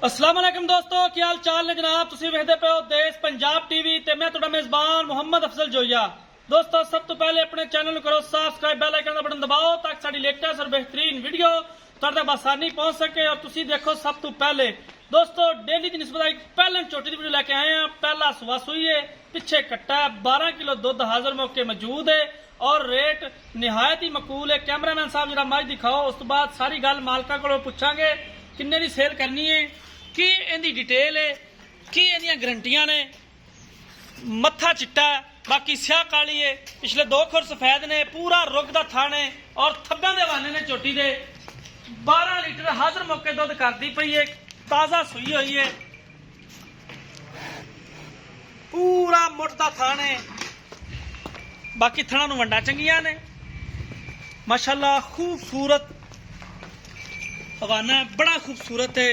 अस्सलाम वालेकुम दोस्तों, क्या हाल चाल ने जनाब। तुसीं वेखदे पे हो देश पंजाब टीवी ते मैं तुहाडा मेजबान मुहम्मद अफजल जोइया। दोस्तों सब तो पहले अपने चैनल करो सब्सक्राइब, बेल आइकन का बटन दबाओ ताकि साडी लेटेस्ट और बेहतरीन वीडियो तुहाडे तक आसानी पहुंच सके और तुसीं देखो सब तो पहले। दोस्तों डेली की निस्बत एक पहले छोटी वीडियो लेके आए हैं। पहला सुबह सुई है, पिछे कट्टा है, 12 किलो दुध हाजिर मौके मौजूद है और रेट निहायत ही मकूल है। कैमरामैन साहब जरा मज दिखाओ, उस तो बाद सारी गल मालका को पुछांगे किन्ने दी सेल करनी है, की इहदी डिटेल है, की इहदियां गारंटियां ने। मत्था चिट्टा है, बाकी स्याह काली है, पिछले 2 खुर सफेद ने, पूरा रुग दा थान है और थब्बां दे वाने ने झोटी दे। 12 लीटर हाजिर मौके दुध करदी पई है, ताज़ा सुई हुई है, पूरा मुठ दा थान है। बाकी थणा नूं वंडा चंगियां ने माशाअल्लाह। खूबसूरत हवाना बड़ा खूबसूरत है।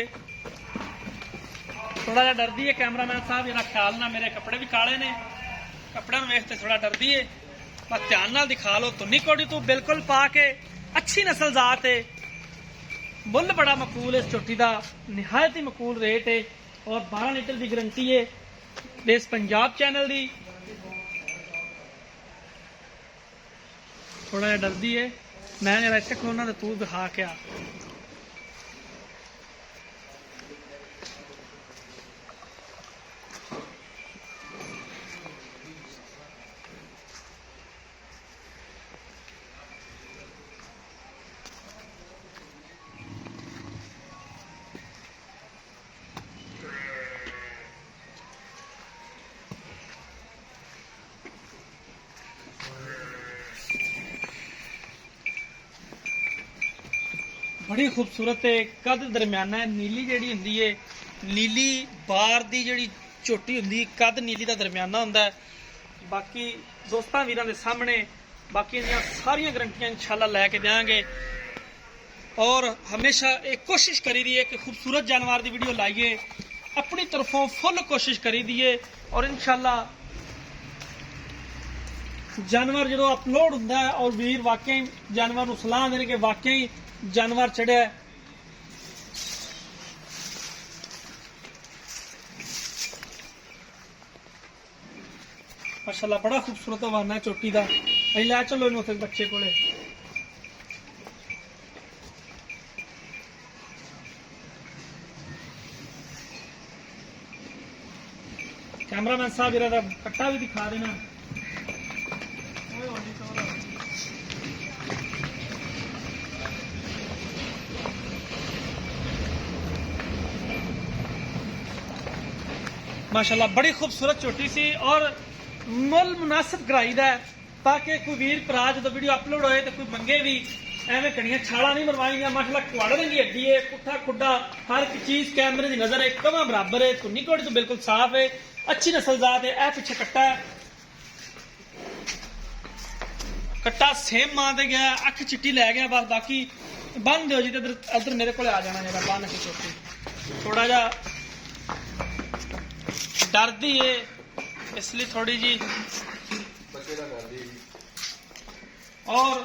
थोड़ा जा डरदी है कैमरामैन साहब, जरा ख्याल ना, मेरे कपड़े भी काले ने, कपड़े वेखते थोड़ा डरदी है, पर ध्यान नाल दिखा लो। तो निकोड़ी तू बिल्कुल पा के अच्छी नस्ल जात है। मुल बड़ा मकूल है इस चोटी का, निहायत ही मकूल रेट है और 12 लीटर की गारंटी है देश पंजाब चैनल की। थोड़ा जा डरदी है, मैं जरा इतने खलोना तो तू दिखा के आ। बड़ी खूबसूरत है, कद दरम्याना है। नीली जिहड़ी हुंदी है, नीली बार दी जिहड़ी झोटी हुंदी, कद नीली दा दरम्याना हुंदा है। बाकी दोस्तां वीरां दे सामने बाकी दियां सारियां गारंटियां इंशाअल्लाह लैके देंगे और हमेशा एक कोशिश करी दी है कि खूबसूरत जानवर की वीडियो लाइए, अपनी तरफों फुल कोशिश करी दी है और इंशाअल्लाह जानवर जो अपलोड होंदा है और वीर वाकई जानवर नूं सलाह देने के वाकई जानवर चढ़िया। माशाअल्लाह बड़ा खूबसूरत हवाना है चोटी का। अं लै चलो इन उसे बच्चे को। कैमरामैन साहब जरा कट्टा भी दिखा देना। माशाअल्लाह बड़ी खूबसूरत चोटी सी और मुल मुनासिब कराई दा ताकि कोई वीर भरा जो वीडियो अपलोड होए तो कोई मंगे भी एवं कड़ियां छाला नहीं मरवाई। माशाअल्लाह कुआड़े रंगी हड्डी है, पुट्ठा खुड्डा हर एक चीज कैमरे की नजर है, कमा बराबर है। धुनी कोड़ी तो बिल्कुल साफ है, अच्छी नस्ल जात है। ए पिछे कट्टा है, कट्टा सेम मां दे गया, अख चिट्टी लै गया बस। बाकी बन दो जी, इधर मेरे को आ जाना जरा बन के चोटी। थोड़ा जा डरदी है इसलिए थोड़ी जी और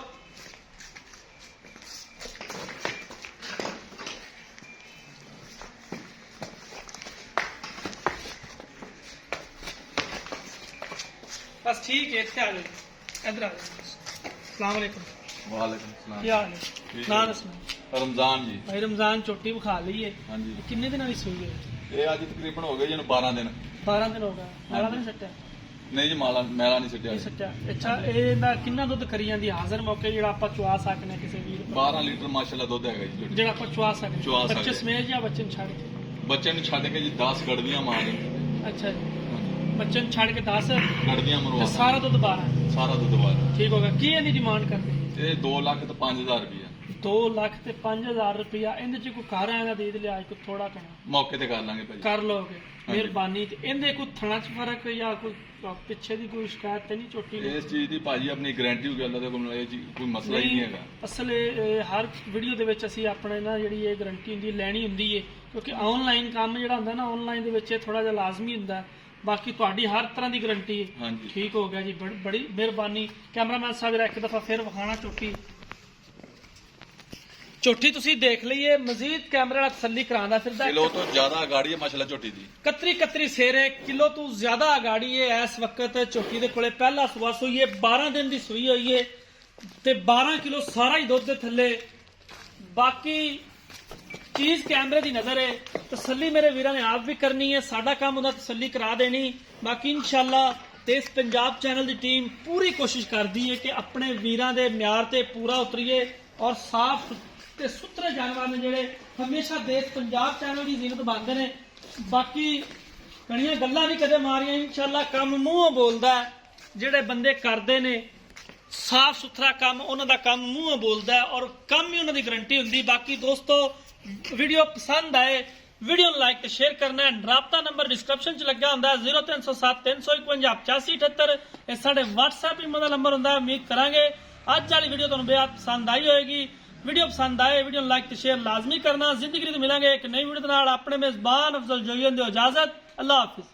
बस ठीक है। इतने आ जाओ, इधर आ जाओ। अस्सलाम वालेकुम। वालेकुम सलाम। क्या हाल है? नाम दसना। रमजान जी। भाई रमजान चोटी विखा ली है। हाँ जी। किन्ने दिन की सूई है? ये अज तकरीबन हो गए जी 12 दिन। 12 दिन हो गए। मैला तो नहीं सट्टिया? नहीं जी, माला मैला नहीं सटिया। नहीं सट्टिया। अच्छा ਇਹਦਾ ਕਿੰਨਾ ਦੁੱਧ ਕਰੀ ਜਾਂਦੀ ਹਾਜ਼ਰ ਮੌਕੇ ਜਿਹੜਾ ਆਪਾਂ ਚੁਆ ਸਕਨੇ ਕਿਸੇ ਵੀਰ ਕੋਲ? 12 ਲੀਟਰ ਮਾਸ਼ਾਅੱਲਾ ਦੁੱਧ ਹੈਗਾ ਜੀ। ਜਿਹੜਾ ਆਪਾਂ ਚੁਆ ਸਕਦੇ ਚੁਆ ਸਕਦੇ। ਬੱਚੇ ਸਮੇਤ ਜਾਂ ਬੱਚੇ ਨੂੰ ਛੱਡ ਕੇ? ਬੱਚੇ ਨੂੰ ਛੱਡ ਕੇ ਜੀ 10 ਗੜਵੀਆਂ ਮਾਰ ਦੇ। ਅੱਛਾ ਜੀ, ਬੱਚੇ ਨੂੰ ਛੱਡ ਕੇ 10 ਗੜਵੀਆਂ ਤੇ ਮਰਵਾ ਸਾਰਾ ਦੁੱਧ 12? ਸਾਰਾ ਦੁੱਧ ਬਾਹਰ। ਠੀਕ ਹੋ ਗਿਆ। ਕੀ ਇਹਦੀ ਡਿਮਾਂਡ ਕਰਦੇ? ਇਹ 2 ਲੱਖ ਤੇ 5000 ਰੁਪਇਆ 2 ਲੱਖ ਤੇ 5000 ਰੁਪਇਆ। ਇਹਦੇ ਚ ਕੋਈ ਘਰ ਆਇਆ ਦਾ ਦੇ ਦੇ ਲਿਆ ਕੋਈ ਥੋੜਾ ਕਣਾ ਮੌਕੇ ਤੇ ਕਰ ਲਾਂਗੇ ਭਾਜੀ। ਕਰ ਲੋਗੇ ਮਿਹਰਬਾਨੀ। ਤੇ ਇਹਦੇ ਕੋਈ ਥਣਾ ਚ ਫਰਕ ਜਾਂ ਕੋਈ ਪਿੱਛੇ ਦੀ ਕੋਈ ਸ਼ਿਕਾਇਤ ਤੇ ਨਹੀਂ ਚੋਟੀ ਨੂੰ? ਇਸ ਚੀਜ਼ ਦੀ ਭਾਜੀ ਆਪਣੀ ਗਾਰੰਟੀ ਹੋ ਗਈ, ਅੱਲਾ ਦੇ ਕੋਲ ਇਹ ਜੀ ਕੋਈ ਮਸਲਾ ਹੀ ਨਹੀਂ ਹੈਗਾ। ਅਸਲ ਹਰ ਵੀਡੀਓ ਦੇ ਵਿੱਚ ਅਸੀਂ ਆਪਣੇ ਨਾ ਜਿਹੜੀ ਇਹ ਗਾਰੰਟੀ ਹੁੰਦੀ ਲੈਣੀ ਹੁੰਦੀ ਹੈ, ਕਿਉਂਕਿ ਆਨਲਾਈਨ ਕੰਮ ਜਿਹੜਾ ਹੁੰਦਾ ਨਾ ਆਨਲਾਈਨ ਦੇ ਵਿੱਚ ਥੋੜਾ ਜਿਹਾ ਲਾਜ਼ਮੀ ਹੁੰਦਾ। बाकी तुहाडी हर तरह की गारंटी है। हाँ जी ठीक हो गया जी, बड़ी मेहरबानी। कैमरामैन साहब एक दफ़ा फिर विखाना चोटी। ਝੋਟੀ ਤੁਸੀਂ ਦੇਖ ਲਈਏ, ਮਜ਼ੀਦ ਕੈਮਰੇ ਨਾਲ ਤਸੱਲੀ ਕਰਾਉਂਦਾ ਫਿਰਦਾ ਕਿਲੋ ਤੋਂ ਜ਼ਿਆਦਾ ਅਗਾੜੀ ਹੈ ਮਾਸ਼ਾਅੱਲਾ ਝੋਟੀ ਦੀ। ਕਤਰੀ ਸੇਰ ਹੈ, ਕਿਲੋ ਤੋਂ ਜ਼ਿਆਦਾ ਅਗਾੜੀ ਹੈ। ਇਸ ਵਕਤ ਝੋਟੀ ਦੇ ਕੋਲੇ ਪਹਿਲਾ ਸੂਆ ਸੂਈ ਹੈ, 12 ਦਿਨ ਦੀ ਸੂਈ ਹੋਈ ਹੈ ਤੇ 12 ਕਿਲੋ ਸਾਰਾ ਹੀ ਦੁੱਧ ਦੇ ਥੱਲੇ। ਬਾਕੀ ਚੀਜ਼ ਕੈਮਰੇ ਦੀ ਨਜ਼ਰ ਹੈ, ਤਸੱਲੀ ਮੇਰੇ ਵੀਰਾਂ ਨੇ ਆਪ ਵੀ ਕਰਨੀ ਹੈ, ਸਾਡਾ ਕੰਮ ਹੁੰਦਾ ਤਸੱਲੀ ਕਰਾ ਦੇਣੀ। ਬਾਕੀ ਇਨਸ਼ਾਅੱਲਾ ਦੇਸ਼ ਪੰਜਾਬ ਚੈਨਲ ਦੀ ਟੀਮ ਪੂਰੀ ਕੋਸ਼ਿਸ਼ ਕਰਦੀ ਹੈ ਕਿ ਆਪਣੇ ਵੀਰਾਂ ਦੇ ਮਿਆਰ ਤੇ ਪੂਰਾ ਉਤਰੀਏ ਔਰ ਸਾਫ਼ ਤੇ ਸੁਥਰੇ ਜਾਨਵਰ ਨੇ ਜਿਹੜੇ ਹਮੇਸ਼ਾ ਦੇਸ਼ ਪੰਜਾਬ ਚੈਨਲ ਦੀ ਜ਼ੀਨਤ ਬਣਦੇ ਨੇ। ਬਾਕੀ ਕਣੀਆਂ ਗੱਲਾਂ ਨਹੀਂ ਕਦੇ ਮਾਰੀਆਂ, ਇਨਸ਼ਾਅੱਲਾ ਕੰਮ ਮੂੰਹੋਂ ਬੋਲਦਾ ਹੈ। ਜਿਹੜੇ ਬੰਦੇ ਕਰਦੇ ਨੇ ਸਾਫ਼ ਸੁਥਰਾ ਕੰਮ, ਉਹਨਾਂ ਦਾ ਕੰਮ ਮੂੰਹੋਂ ਬੋਲਦਾ ਹੈ ਔਰ ਕੰਮ ਹੀ ਉਹਨਾਂ ਦੀ ਗਰੰਟੀ ਹੁੰਦੀ। ਬਾਕੀ ਦੋਸਤੋ ਵੀਡੀਓ ਪਸੰਦ ਆਏ, ਵੀਡੀਓ ਨੂੰ ਲਾਈਕ ਤੇ ਸ਼ੇਅਰ ਕਰਨਾ ਹੈ। ਰਾਬਤਾ ਨੰਬਰ ਡਿਸਕ੍ਰਿਪਸ਼ਨ 'ਚ ਲੱਗਾ ਹੁੰਦਾ ਹੈ 0307 351 8578। ਇਹ ਸਾਡੇ WhatsApp ਈਮੋ ਦਾ ਨੰਬਰ ਹੁੰਦਾ ਹੈ। ਉਮੀਦ ਕਰਾਂਗੇ ਅੱਜ ਵਾਲੀ ਵੀਡੀਓ ਤੁਹਾਨੂੰ ਬੇहद ਪਸੰਦ ਆਈ ਹੋਏਗੀ। ਵੀਡੀਓ ਪਸੰਦ ਆਏ ਵੀਡੀਓ ਨੂੰ ਲਾਈਕ ਤੇ ਸ਼ੇਅਰ ਲਾਜ਼ਮੀ ਕਰਨਾ। ਜ਼ਿੰਦਗੀ ਤੋਂ ਮਿਲਾਂਗੇ ਇੱਕ ਨਈ ਵੀਡੀਓ ਦੇ ਨਾਲ। ਆਪਣੇ ਮੇਜ਼ਬਾਨ ਅਫਜ਼ਲ ਜੋਈਆਂ ਦੀ ਇਜਾਜ਼ਤ। ਅੱਲਾਹ ਹਾਫਿਜ਼।